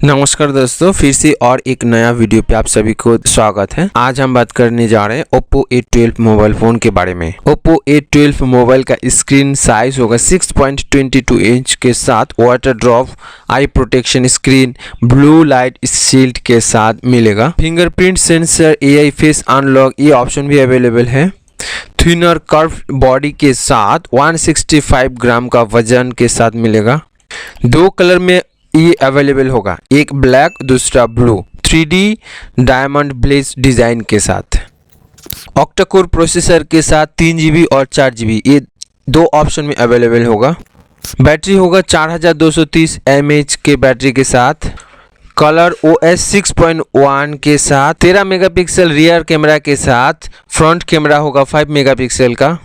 नमस्कार दोस्तों, फिर से और एक नया वीडियो पे आप सभी को स्वागत है। आज हम बात करने जा रहे हैं Oppo A12 मोबाइल फ़ोन के बारे में। Oppo A12 मोबाइल का स्क्रीन साइज होगा 6.22 इंच के साथ वाटर ड्रॉप आई protection screen blue light shield के साथ मिलेगा। Fingerprint sensor, AI face unlock ये ऑप्शन भी अवेलेबल है। थिनर कर्व बॉडी के साथ 165 ग्राम का वजन के साथ मिलेगा। दो कलर में ये अवेलेबल होगा, एक ब्लैक दूसरा blue, 3D diamond Blaze design के साथ। ऑक्टा कोर प्रोसेसर के साथ 3GB और 4GB ये दो ऑप्शन में अवेलेबल होगा। बैटरी होगा 4230 mAh के बैटरी के साथ। कलर OS 6.1 के साथ 13 मेगापिक्सल रियर कैमरा के साथ। फ्रंट कैमरा होगा 5 मेगापिक्सल का।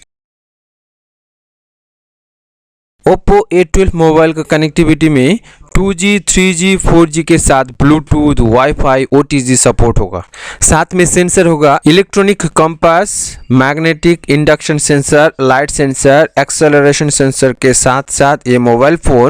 Oppo A12 मोबाइल का कनेक्टिविटी में 2G, 3G, 4G के साथ ब्लूटूथ, वाईफाई, OTG सपोर्ट होगा। साथ में सेंसर होगा electronic compass, magnetic induction sensor, light sensor, acceleration sensor के साथ साथ ये मोबाइल फोन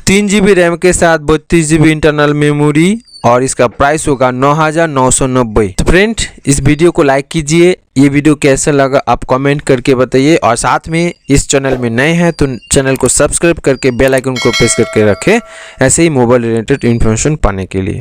3GB रैम के साथ 32GB इंटरनल मेमोरी और इसका प्राइस होगा 9990। तो फ्रेंड, इस वीडियो को लाइक कीजिए। ये वीडियो कैसा लगा आप कमेंट करके बताइए और साथ में इस चैनल में नए हैं तो चैनल को सब्सक्राइब करके बेल आइकन को प्रेस करके रखें ऐसे ही मोबाइल रिलेटेड इन्फॉर्मेशन पाने के लिए।